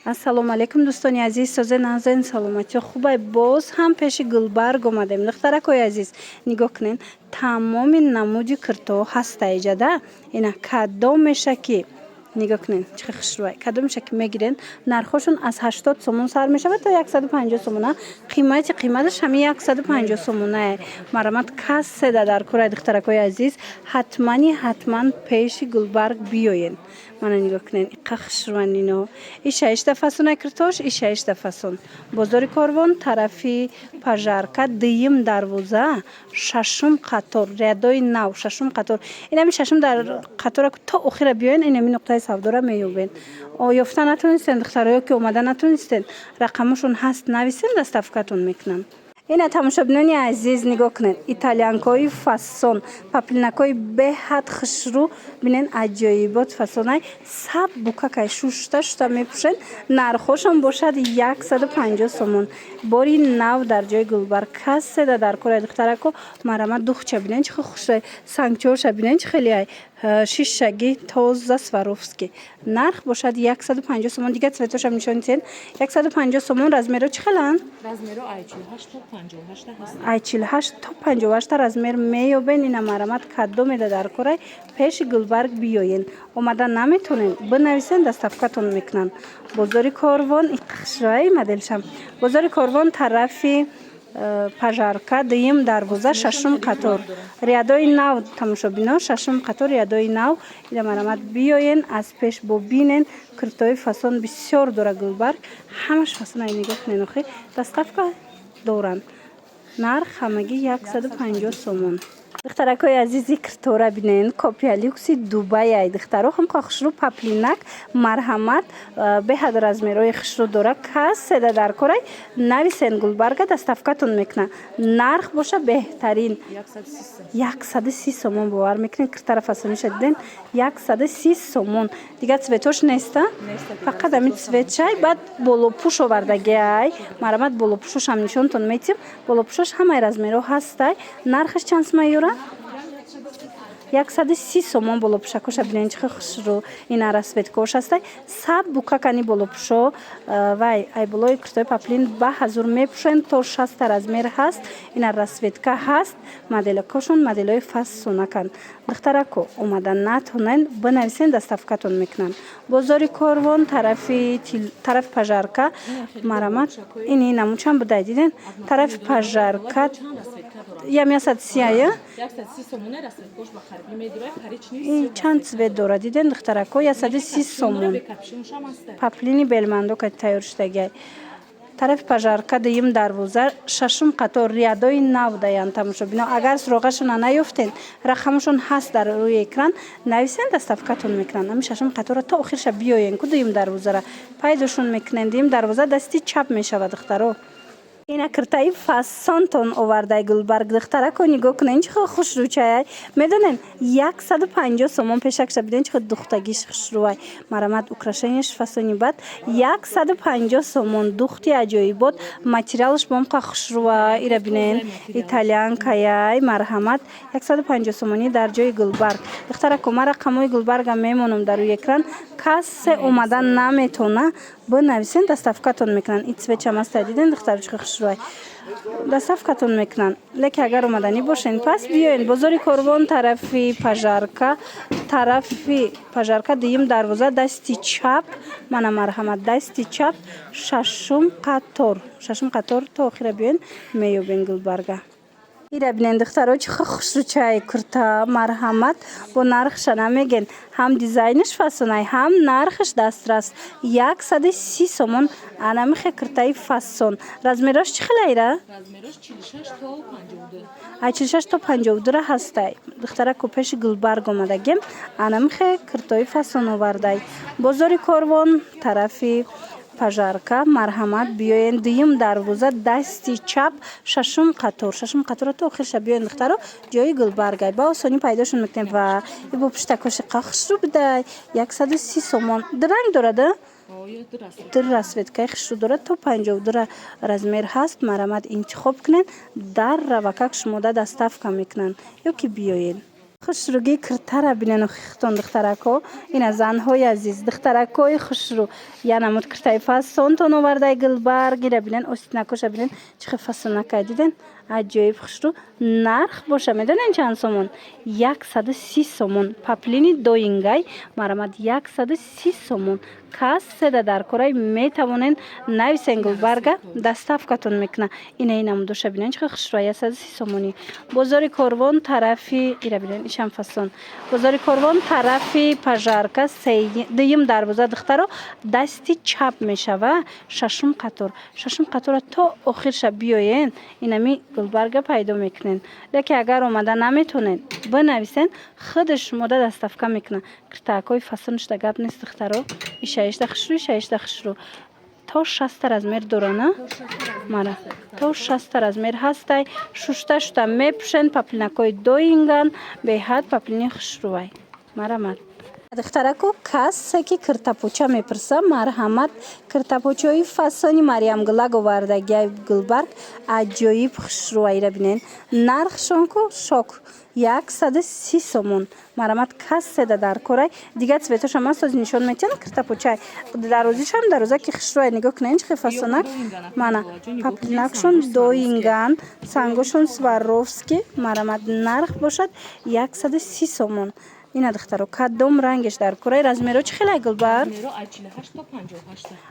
ассалому алейкум дӯстони азиз, соза назен саломатиё хубай. Боз ҳам пеши Гулбарг омадем. Духтаракои азиз, нигоҳ кунед, тамоми намуди киртоҳо ҳаста иҷада. Ина кадом меша ки нигоҳ кунед, чӣ хушрӯй. Кадом меша ки мегирен, нархошон аз 80 сомон сар мешавад то 150 сомона. Қиматаш ҳами 150 сомонае. Марамат касседа дар кораи духтаракои азиз, ҳатман пеши Гулбарг биёен. Мана нигоҳ кунед, иқа хушрӯан ино. Иша ишта фасонаи киртош, иша ишта фасон. Бозори Корвон, тарафи Пажарка, дуюм дарвоза, шашум қатор, рядои нав, шашум қатор. Инами шашум дар қатора то охира биёен, инами нуқтаи савдора меёбен. Ёфта натонистен, духтароё ки омада натонистен, рақамошон ҳаст, нависен, доставкатон мекунам. Ина тамошобинони азиз, нигоҳ кунед, итальянкои фасон, паплинакои беҳад хушрӯ, бинен аҷоибот фасонай саб букакай шушта мепӯшен. Нархошон бошад 150 сомон. Бори нав дар ҷои Гулбарг касседа дар кораи духтарако. Марама духча бинен чихо хушрӯй, сангчоша бинен чи хелиай шишаги тоза Сваровски. Нарх бошад 150 сомон. Дига цветошам нишонисен. 150 сомон. Размеро чи хелан? Размеро I48 то 58 ҳаст. I48 то 58 размер меёбен. Ина марамат кадомеда дар кораи пеши Гулбарг биёен. Омада наметонен, бинависен, доставкатон мекунан. Бозори Корвон, иқшрай моделшам. Бозори Корвон, тарафи Пажарка, дуюм дарвоза, шашум қатор. Рядои нав тамошобино, шашум қатор, рядои нав. Ина марамат биёен, аз пеш бобинен, киртои фасон бисёр дора Гулбарг. Ҳамаш фасонаи нигоҳ кунед охи, доставка доранд. Нарх ҳамагӣ 150 сомон. Духтаракои азизи киртора бинен, копия люкси Дубай. Духтаро ҳамқа хушрӯ паплинак, марҳамат, беҳад размерои хушрӯ дора. Касседа дар корай нависен Гулбарга доставкатон мекуна. Нарх боша беҳтарин 130 сомон. Бовар мекунед, киртара фасониша диден 130 сомон. Дига цветош неста? Фақат ами цветшай, баъд болопӯш овардагиай. Марамат болопӯшошам нишонтон метим. Болопӯшош ҳамаи размеро ҳастай. Нархаш чанд сомон юра? 130 сомон болопӯшакоша бинен чихо хушрӯ. Ина расветкош ҳастай. Саб букакани болопӯшо вай айболои киртои паплин ба ҳазур мепӯшен то 60 размер ҳаст. Ина расветка ҳаст. моделакошон моделои фасонакан. Духтарако омада натонен, бинависен, доставкатон мекунан. Бозори Корвон, тарафи Пажарка, марамат ини намучан будай диден. Тарафи Пажарка 130 сомон расветкош ба харби медура, харични. И чанд цвет дора диден духтарако 130 сомон. Паплини белмандо ка тайёр шудагиай. Тарафи Пажарка, дуюм дарвоза, шашум қатор, рядои нав даян тамошобино. Агар суроғашона наёфтен, рақамошон ҳаст дар рӯи экран, нависен, доставкатон мекунан. Ами шашум қатора то охирша биёен ку дуюм дарвозара пайдошон мекунен. Дуюм дарвоза дасти чап мешавад духтаро. Ина киртаи фасонтон овардай Гулбарг. Духтарако нигоҳ кунед, чихо хушрӯчаяй. Медонен 150 сомон пешакша биден чихо духтагиш хушрӯай. Марамат украшенияш фасони бад 150 сомон. Духти аҷоибот, материалаш бомқа хушрӯа. Ира бинен итальянкаяй, марҳамат 150 сомони дар ҷои Гулбарг. Духтарако ма рақамои Гулбарга мемонам дар рӯи экран. Кассе омада наметона, бинависен, доставкатон мекунан. И цветчам ҳастай диден духтаро чихо хушрӯай. Доставкатон мекунан. Леки агар омадани бошен, пас биёен. Бозори Корвон, тарафи Пажарка, дуюм дарвоза, дасти чап. Мана марҳамат, дасти чап, шашум қатор то охира биёен, меёбен Гулбарга. Ира бинен духтаро чихо хушрӯчаи курта, марҳамат, бо нархша намеген. Ҳам дизайниш фасонай, ҳам нархаш дастрас. 130 сомон. Анамихе куртаи фасон. Размерош чи хела ира? Размерош 46 то 52. Ай 46 то 52 ҳастай. Духтарако пеши Гулбарг омадагем. Анамихе куртои фасон овардай. Бозори Корвон, тарафи Пажарка, марҳамат, биёен. Дуюм дарвоза, дасти чап, шашум қатора то охирша биёен духтаро ҷои Гулбаргай. Ба осонӣ пайдошон мекунем. Ва ибо пуштакоши қахшрӯ будай 130 сомон. Ранг дорада? Dur расветкаи хушрӯ дорад, то 52 размер ҳаст. Марамат интихоб кунен. Дар равакак шумода доставка мекунанд. Ё ки биёен. хушруги киртара бинен хихтон духтарако ина занҳои азиз духтаракои хушру янамуд киртаи фасонтон овардаи гулбарг ира бинен остинакоша бинен чӣ хел фасонакай диден аҷоиб хушру нарх боша медонен чанд сомон 130 сомон паплини доингай марамад 130 сомон касседа дар кораи метавонен нависен гулбарга доставкатон мекуна ина инамудоша бинен чӣ хел хушру 130 сомони бозори корвон тарафи ира бинен ишам фасон бозори корвон тарафи пажарка дуюм дарвоза духтаро дасти чап мешава шашум қатора то охирша биёен инами гулбарга пайдо мекунен леки агар омада наметонен бинависен худи шумода доставка мекуна киртаакои фасонишда гап нест духтаро ишаишта хушру то 60 размер дорана мара то 60 размер ҳастай шушта мепушен паплинакои доинган беҳад паплини хушрувай марамат духтарако кассе ки киртапоча мепурса марҳамат киртапочаи фасони мариямгулак овардагиай гулбарг аҷоиб хушрувайра бинен нархшонку шок 130 сомон марамат касседа дар корай дига цветошам астоз нишон метиҳан киртапочай дарозишам дароза ки хушрувай нигоҳ кунен чӣ хел фасонак мана паплинакшон доинган сангошон сваровски марамат нарх бошад 130 сомон ина духтаро кадом рангеш дар кораи размеро чӣ хелай гулбарг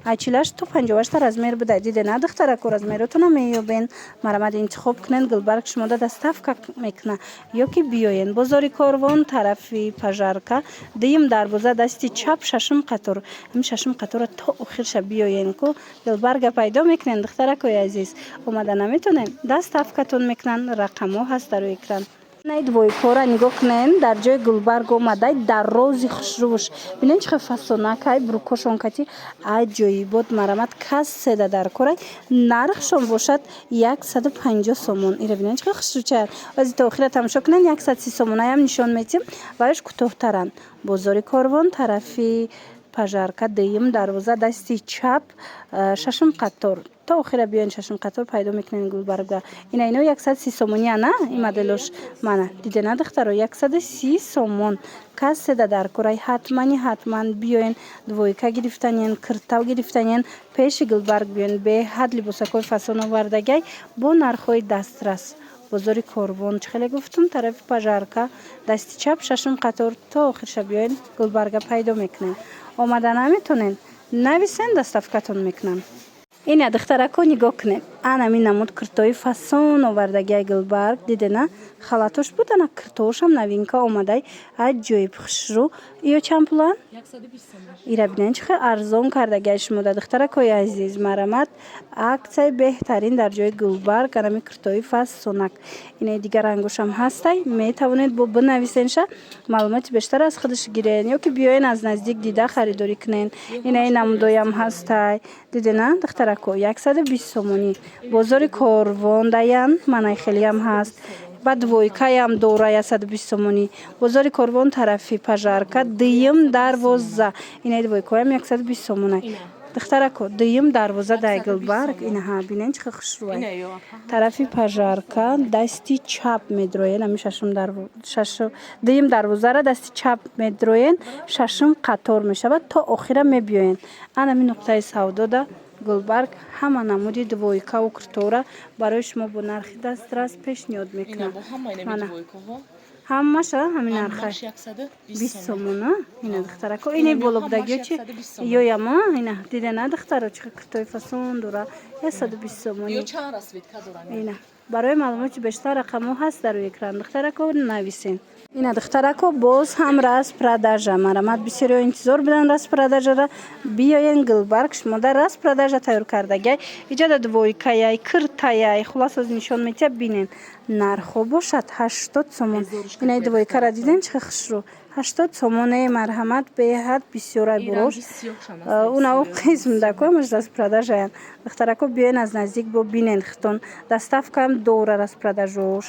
айчилаш то 58 размер буда дидена духтарако размеротона меёбен марамад интихоб кунен гулбарг шумода доставка мекуна ё ки биёен бозори корвон тарафи пажарка дуюм дарвоза дасти чап шашум қатор ин шашум қатора то охирша биёен ку гулбарга пайдо мекунен духтаракои азиз омада наметонен доставкатон мекунан рақамҳо ҳаст дар экран най двойкора нигоҳ кунен дар ҷои гулбарг омадай дарози хушрувуш бинен чӣ хел фасонакай буркошонкати аҷоибот марамат касседа дар корай нархшон бошад 150 сомон ира бинен чӣ хел хушручаяд ози то охира тамошо кунен 130 сомонаям нишон метиҳем валеш кӯтоҳтаран бозори корвон тарафи пажарка дуюм дарвоза дасти чап шашум қатор то охира биён шашум қатор пайдо мекунен гулбарга ина 130 сомони ана и моделош мана дидена духтаро 130 сомон касседа дар корай ҳатман биёен двойка гирифтанен киртав гирифтанен пеши гулбарг биёен беҳад либосакои фасон овардагай бо нархҳои дастрас бозори корвон чӣ хеле гуфтум тарафи пажарка дасти чап шашум қатор то охирша биёен гулбарга пайдо мекунен омада наметонен нависен доставкатон мекунам ина духтарако нигоҳ кунед анами намуд киртои фасон овардагиай гулбарг дидена халатош будана киртоошам новинка омадай аҷоиб хушру ё чанд пулан 120 сомон ира бинен чӣ хел арзон кардагиай шумода духтаракои азиз марамат аксияи беҳтарин дар ҷои гулбарг анами киртои фасонак ина дига рангошам ҳастай метавонед бо бинависенша маълумоти бештар аз худаш гирен ё ки биёен аз наздик дида харидорӣ кунен ина намудоям ҳастай дидена духтарако 120 сомони бозори корвон даян манай хелиам ҳаст ба двойкаям дора 120 сомони бозори корвон тарафи пажарка дуюм дарвоза ина двойкаям 120 сомонай духтарако дуюм дарвоза дай гулбарг инаҳа бинен чӣ хел хушрувай тарафи пажарка дасти чап медроен ами дуюм дарвозара дасти чап медроен шашум қатор мешавад то охира мебиёен анами нуқтаи савдода гулбарг ҳама намуди двойкаву киртора барои шумо бо нархи дастрас пешниҳод мекунам ҳамаша ҳамин нархай 20 сомона ина духтарако ини болобдагиё чи ёяма ина дидена духтаро чӣ хел киртои фасон дора 120 сомони ина барои маълумоти бештар рақамҳо ҳаст дар экран духтарако нависен ина духтарако боз ҳам распродажа марамат бисёриҳо интизор буданд распродажара биёен гулбарг шумода распродажа тайёр кардагиай иҷода двойкаяй киртаяй хулас аз нишон метиҳа бинен нархҳо бошад 80 сомон ина двойкара диден чӣ хел хушру 80 сомоне марҳамат беҳад бисёрай бурош унау қисм дако амаш распродажаян духтарако биёен аз наздик бо бинен хитон доставкаам дора распродажош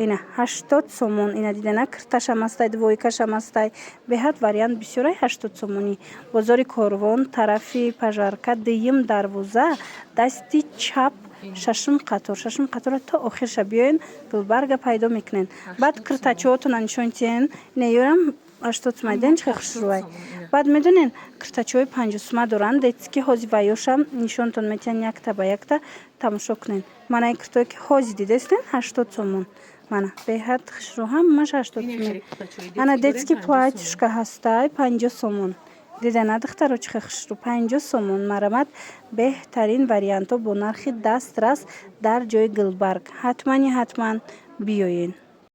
ина 80 сомон ина дидена кирташам ҳастай двойкашам ҳастай беҳад вариант бисёрай 80 сомони бозори корвон тарафи пажарка дуюм дарвоза дасти чап шашум қатор то охирша биёин гулбарга пайдо мекунен. Баъд киртачиотуна нишонтиен неёрам 80 сомон ден чихе хушрӯвай. Баъд медонен киртачиҳои 50 сомон доранд, дец ки ҳози ваёшам нишонтон метиҳан якта ба якта тамошо кунен. Мана ин киртое ки ҳози дидестен 80 сомон. Мана беҳад хушрӯ ҳамаш 80 сомон. Ана детский платьюшка ҳастай 50 сомон. Дидана духтаро чихе хушрӯ 50 сомон. Марамад беҳтарин вариантҳо бо нархи дастрас дар ҷои Гулбарг. Ҳатман биёен.